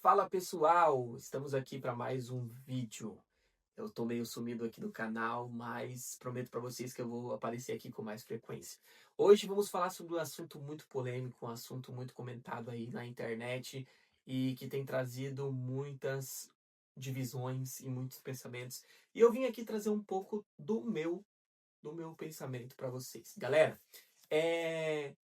Fala pessoal, estamos aqui para mais um vídeo. Eu tô meio sumido aqui do canal, mas prometo para vocês que eu vou aparecer aqui com mais frequência. Hoje vamos falar sobre um assunto muito polêmico, um assunto muito comentado aí na internet e que tem trazido muitas divisões e muitos pensamentos. E eu vim aqui trazer um pouco do meu pensamento para vocês. Galera, é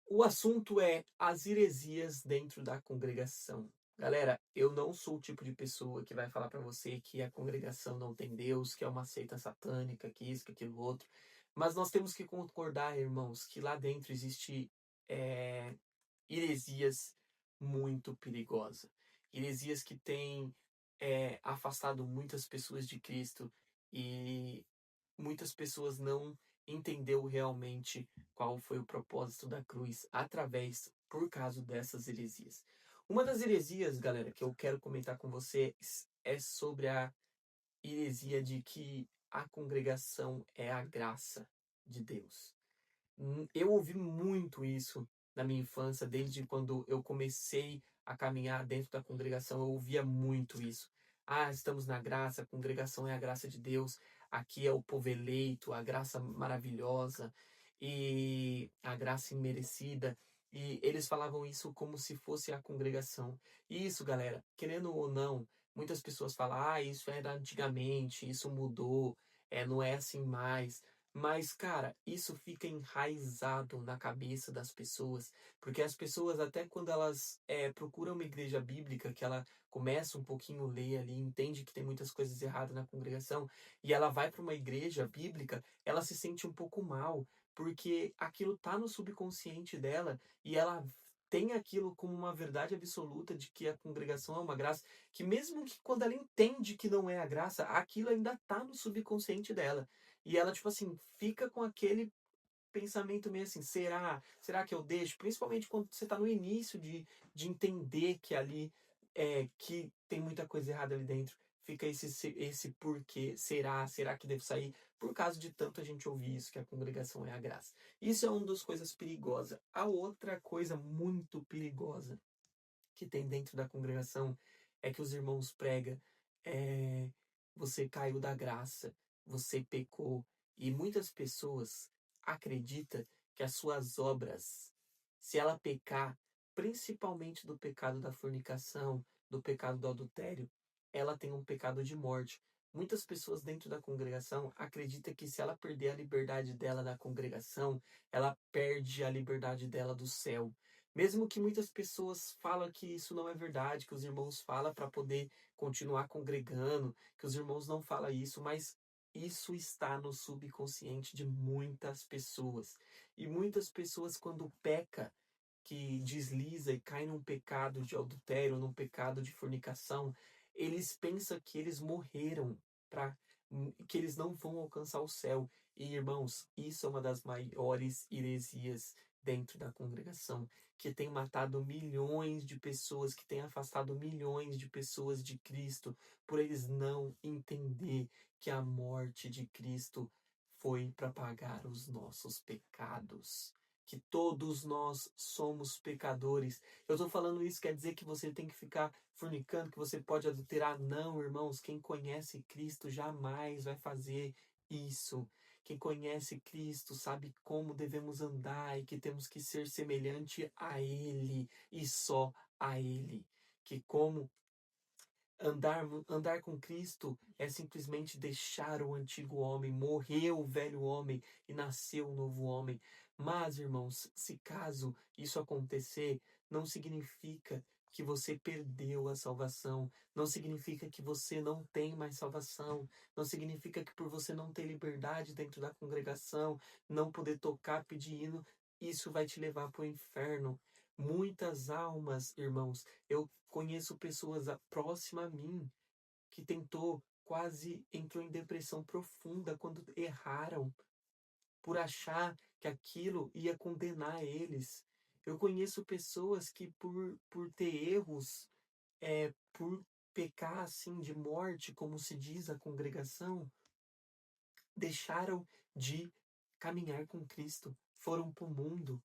o assunto é as heresias dentro da congregação. Galera, eu não sou o tipo de pessoa que vai falar para você que a congregação não tem Deus, que é uma seita satânica, que isso, que aquilo outro. Mas nós temos que concordar, irmãos, que lá dentro existe é, heresias muito perigosas. Heresias que têm afastado muitas pessoas de Cristo e muitas pessoas não entendeu realmente qual foi o propósito da cruz por causa dessas heresias. Uma das heresias, galera, que eu quero comentar com vocês é sobre a heresia de que a congregação é a graça de Deus. Eu ouvi muito isso na minha infância, desde quando eu comecei a caminhar dentro da congregação, eu ouvia muito isso. Ah, estamos na graça, a congregação é a graça de Deus, aqui é o povo eleito, a graça maravilhosa e a graça imerecida. E eles falavam isso como se fosse a congregação. E isso, galera, querendo ou não, muitas pessoas falam, ah, isso era antigamente, isso mudou, não é assim mais. Mas, cara, isso fica enraizado na cabeça das pessoas, porque as pessoas, até quando elas procuram uma igreja bíblica, que ela começa um pouquinho a ler ali, entende que tem muitas coisas erradas na congregação, e ela vai para uma igreja bíblica, ela se sente um pouco mal, porque aquilo tá no subconsciente dela, e ela tem aquilo como uma verdade absoluta de que a congregação é uma graça, que mesmo que quando ela entende que não é a graça, aquilo ainda tá no subconsciente dela. E ela, tipo assim, fica com aquele pensamento meio assim, será? Será que eu deixo? Principalmente quando você está no início de entender que ali que tem muita coisa errada ali dentro. Fica esse porquê. Será? Será que devo sair? Por causa de tanto a gente ouvir isso, que a congregação é a graça. Isso é uma das coisas perigosas. A outra coisa muito perigosa que tem dentro da congregação é que os irmãos pregam, é, você caiu da graça, você pecou. E muitas pessoas acreditam que as suas obras, se ela pecar, principalmente do pecado da fornicação, do pecado do adultério, ela tem um pecado de morte. Muitas pessoas dentro da congregação acreditam que se ela perder a liberdade dela da congregação, ela perde a liberdade dela do céu. Mesmo que muitas pessoas falam que isso não é verdade, que os irmãos falam para poder continuar congregando, que os irmãos não falam isso, mas isso está no subconsciente de muitas pessoas. E muitas pessoas, quando peca, que desliza e cai num pecado de adultério, num pecado de fornicação, eles pensam que eles morreram para que eles não vão alcançar o céu. E irmãos, isso é uma das maiores heresias dentro da congregação, que tem matado milhões de pessoas, que tem afastado milhões de pessoas de Cristo, por eles não entender que a morte de Cristo foi para pagar os nossos pecados, que todos nós somos pecadores. Eu estou falando isso, quer dizer que você tem que ficar fornicando, que você pode adulterar? Não, irmãos, quem conhece Cristo jamais vai fazer isso. Quem conhece Cristo sabe como devemos andar e que temos que ser semelhante a Ele e só a Ele. Que como andar com Cristo é simplesmente deixar o antigo homem, morrer o velho homem e nascer o novo homem. Mas, irmãos, se caso isso acontecer, não significa que você perdeu a salvação, não significa que você não tem mais salvação, não significa que por você não ter liberdade dentro da congregação, não poder tocar, pedir hino, isso vai te levar para o inferno. Muitas almas, irmãos, eu conheço pessoas próximas a mim que quase entrou em depressão profunda quando erraram por achar que aquilo ia condenar eles. Eu conheço pessoas que por ter erros, por pecar assim de morte, como se diz a congregação, deixaram de caminhar com Cristo, foram para o mundo.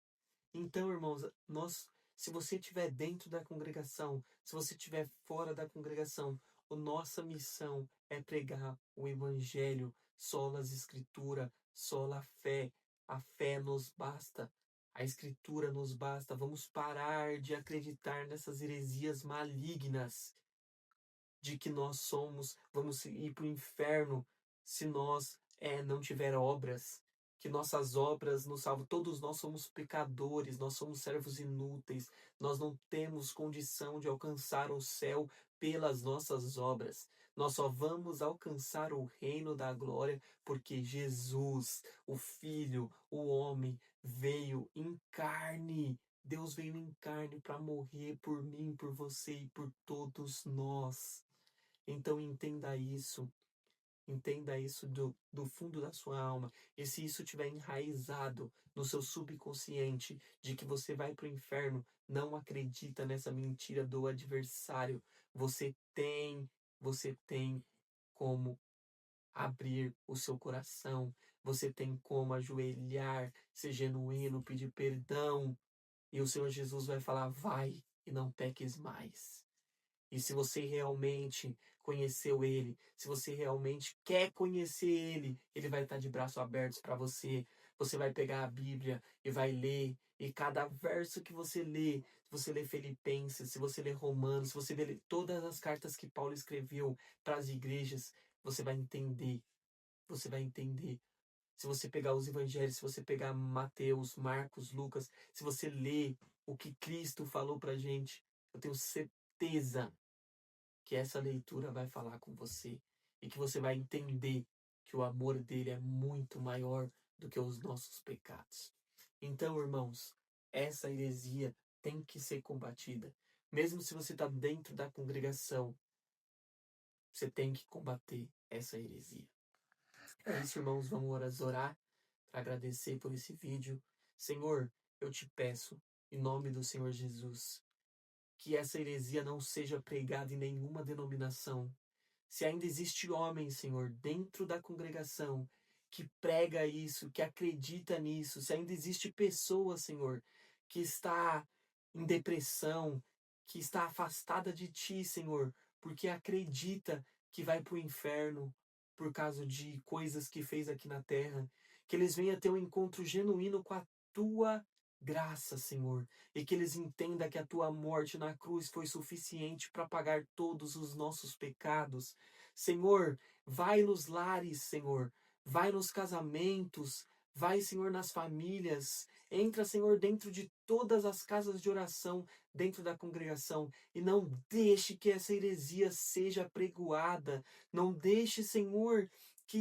Então, irmãos, nós Se você estiver dentro da congregação, se você estiver fora da congregação, a nossa missão é pregar o Evangelho, sola as Escritura, sola a fé. A fé nos basta. A Escritura nos basta. Vamos parar de acreditar nessas heresias malignas de que nós vamos ir para o inferno se nós não tiver obras, que nossas obras nos salvam. Todos nós somos pecadores, nós somos servos inúteis, nós não temos condição de alcançar o céu pelas nossas obras. Nós só vamos alcançar o reino da glória porque Jesus, o Filho, o homem, veio em carne. Deus veio em carne para morrer por mim, por você e por todos nós. Então entenda isso do fundo da sua alma. E se isso tiver enraizado no seu subconsciente de que você vai para o inferno, não acredita nessa mentira do adversário. Você tem como abrir o seu coração, você tem como ajoelhar, ser genuíno, pedir perdão. E o Senhor Jesus vai falar: vai e não peques mais. E se você realmente conheceu Ele, se você realmente quer conhecer Ele, Ele vai estar de braços abertos para você. Você vai pegar a Bíblia e vai ler. E cada verso que se você lê Filipenses, se você lê Romanos, se você lê todas as cartas que Paulo escreveu para as igrejas, você vai entender. Você vai entender. Se você pegar os evangelhos, se você pegar Mateus, Marcos, Lucas, se você ler o que Cristo falou para a gente, eu tenho certeza que essa leitura vai falar com você e que você vai entender que o amor dele é muito maior do que os nossos pecados. Então, irmãos, essa heresia tem que ser combatida. Mesmo se você está dentro da congregação, você tem que combater essa heresia. É isso, irmãos, vamos orar para agradecer por esse vídeo. Senhor, eu te peço, em nome do Senhor Jesus, que essa heresia não seja pregada em nenhuma denominação. Se ainda existe homem, Senhor, dentro da congregação que prega isso, que acredita nisso, se ainda existe pessoa, Senhor, que está em depressão, que está afastada de Ti, Senhor, porque acredita que vai para o inferno por causa de coisas que fez aqui na terra, que eles venham ter um encontro genuíno com a Tua graça, Senhor, e que eles entendam que a Tua morte na cruz foi suficiente para pagar todos os nossos pecados. Senhor, vai nos lares, Senhor, vai nos casamentos, vai, Senhor, nas famílias, entra, Senhor, dentro de todas as casas de oração, dentro da congregação, e não deixe que essa heresia seja pregoada, não deixe, Senhor, que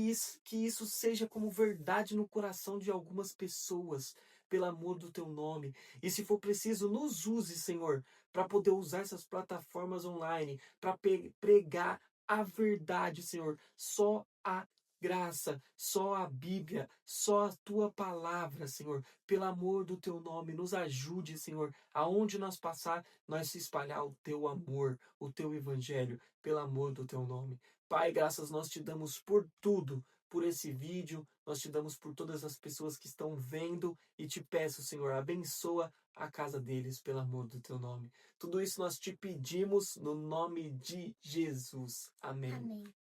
isso seja como verdade no coração de algumas pessoas, pelo amor do Teu nome. E se for preciso, nos use, Senhor, para poder usar essas plataformas online, para pregar a verdade, Senhor. Só a graça, só a Bíblia, só a Tua palavra, Senhor. Pelo amor do Teu nome, nos ajude, Senhor. Aonde nós passar, nós se espalhar o Teu amor, o Teu Evangelho, pelo amor do Teu nome. Pai, graças nós te damos por tudo, por esse vídeo, nós te damos por todas as pessoas que estão vendo e te peço, Senhor, abençoa a casa deles, pelo amor do Teu nome. Tudo isso nós te pedimos no nome de Jesus. Amém. Amém.